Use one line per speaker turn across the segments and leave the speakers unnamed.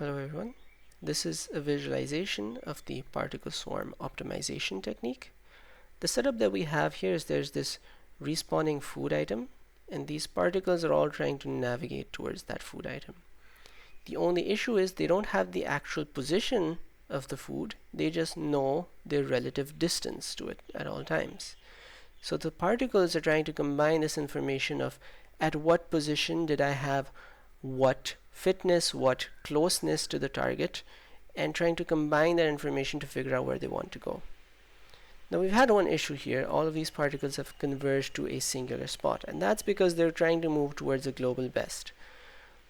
Hello everyone. This is a visualization of the particle swarm optimization technique. The setup that we have here is there's this respawning food item, and these particles are all trying to navigate towards that food item. The only issue is they don't have the actual position of the food, they just know their relative distance to it at all times. So the particles are trying to combine this information of at what position did I have what fitness, what closeness to the target, and trying to combine that information to figure out where they want to go. Now we've had one issue here. All of these particles have converged to a singular spot, and that's because they're trying to move towards a global best.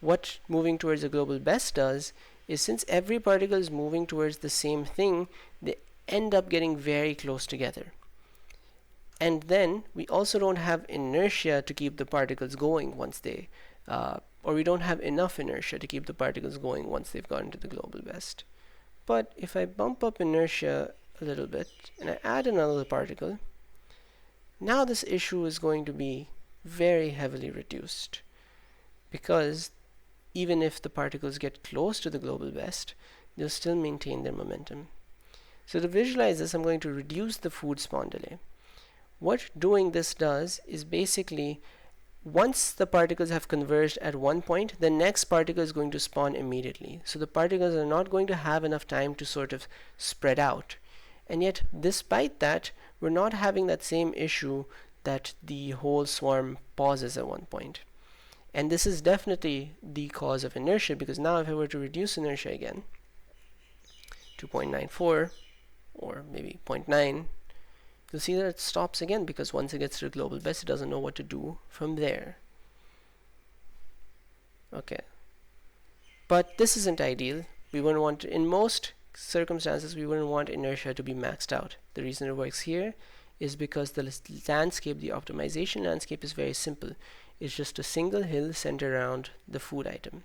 What moving towards a global best does is, since every particle is moving towards the same thing, they end up getting very close together. And then we also don't have inertia to keep the particles going once they or we don't have enough inertia to keep the particles going once they've gotten to the global best. But if I bump up inertia a little bit and I add another particle, now this issue is going to be very heavily reduced, because even if the particles get close to the global best, they'll still maintain their momentum. So to visualize this, I'm going to reduce the food spawn delay. What doing this does is basically, once the particles have converged at one point, the next particle is going to spawn immediately. So the particles are not going to have enough time to sort of spread out. And yet, despite that, we're not having that same issue that the whole swarm pauses at one point. And this is definitely the cause of inertia, because now if I were to reduce inertia again to 0.94 or maybe 0.9, you'll see that it stops again, because once it gets to the global best, it doesn't know what to do from there. Okay. But this isn't ideal. We wouldn't want to, in most circumstances, we wouldn't want inertia to be maxed out. The reason it works here is because the landscape, the optimization landscape, is very simple. It's just a single hill centered around the food item.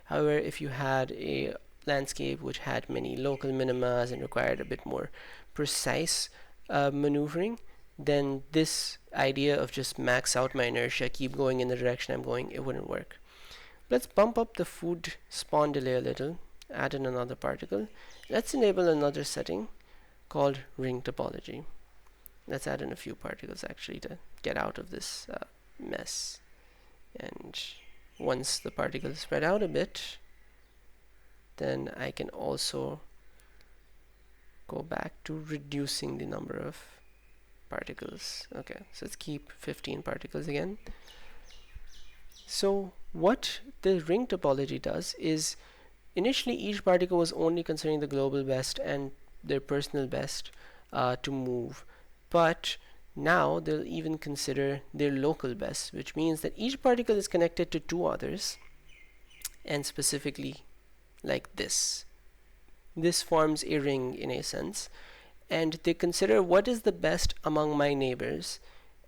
However, if you had a landscape which had many local minimas and required a bit more precise maneuvering, then this idea of just max out my inertia, keep going in the direction I'm going, it wouldn't work. Let's bump up the food spawn delay a little, add in another particle. Let's enable another setting called ring topology. Let's add in a few particles actually to get out of this mess. And once the particles spread out a bit, then I can also go back to reducing the number of particles. Okay, so let's keep 15 particles again. So what the ring topology does is, initially each particle was only considering the global best and their personal best to move, but now they'll even consider their local best, which means that each particle is connected to two others, and specifically like this. This forms a ring in a sense, and they consider what is the best among my neighbors,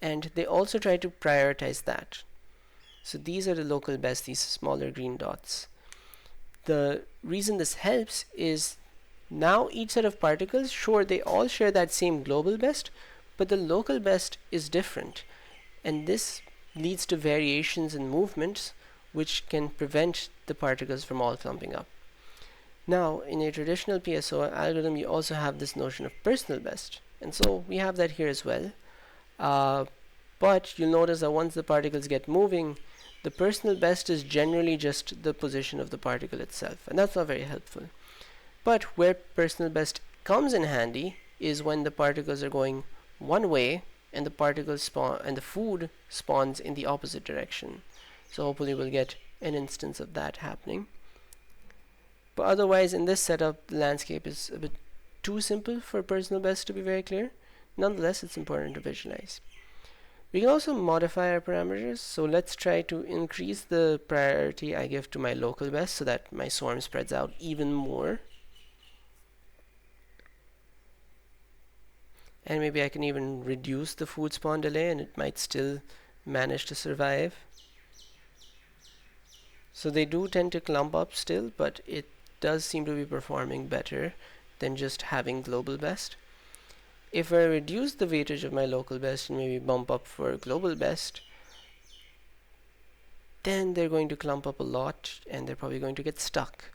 and they also try to prioritize that. So these are the local best, these smaller green dots. The reason this helps is, now each set of particles, sure, they all share that same global best, but the local best is different, and this leads to variations in movements which can prevent the particles from all clumping up. Now, in a traditional PSO algorithm, you also have this notion of personal best, and so we have that here as well. But you'll notice that once the particles get moving, the personal best is generally just the position of the particle itself, and that's not very helpful. But where personal best comes in handy is when the particles are going one way and the particles spawn and the food spawns in the opposite direction. So hopefully we'll get an instance of that happening. But otherwise, in this setup, the landscape is a bit too simple for personal best to be very clear. Nonetheless, it's important to visualize. We can also modify our parameters, so let's try to increase the priority I give to my local best so that my swarm spreads out even more. And maybe I can even reduce the food spawn delay and it might still manage to survive. So they do tend to clump up still, but it does seem to be performing better than just having global best. If I reduce the weightage of my local best and maybe bump up for global best, then they're going to clump up a lot and they're probably going to get stuck.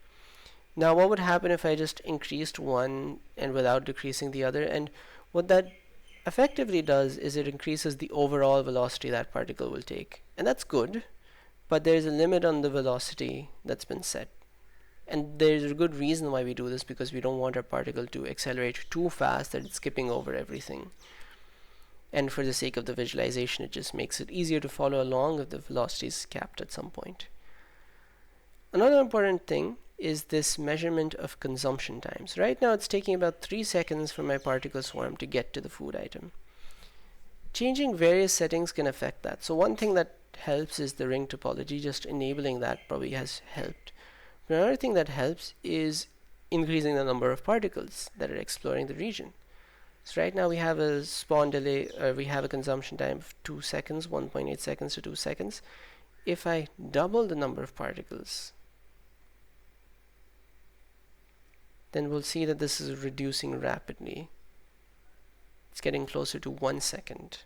Now what would happen if I just increased one and without decreasing the other? And what that effectively does is it increases the overall velocity that particle will take. And that's good, but there's a limit on the velocity that's been set. And there's a good reason why we do this, because we don't want our particle to accelerate too fast that it's skipping over everything. And for the sake of the visualization, it just makes it easier to follow along if the velocity is capped at some point. Another important thing is this measurement of consumption times. Right now it's taking about 3 seconds for my particle swarm to get to the food item. Changing various settings can affect that. So one thing that helps is the ring topology. Just enabling that probably has helped. But another thing that helps is increasing the number of particles that are exploring the region. So right now we have a spawn delay, we have a consumption time of 2 seconds, 1.8 seconds to 2 seconds. If I double the number of particles, then we'll see that this is reducing rapidly. It's getting closer to 1 second.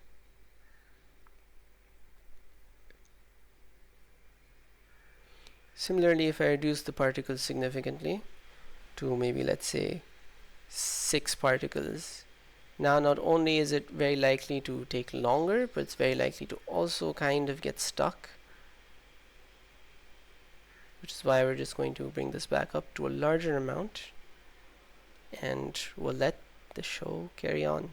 Similarly, if I reduce the particles significantly to maybe, let's say, 6 particles, now not only is it very likely to take longer, but it's very likely to also kind of get stuck, which is why we're just going to bring this back up to a larger amount, and we'll let the show carry on.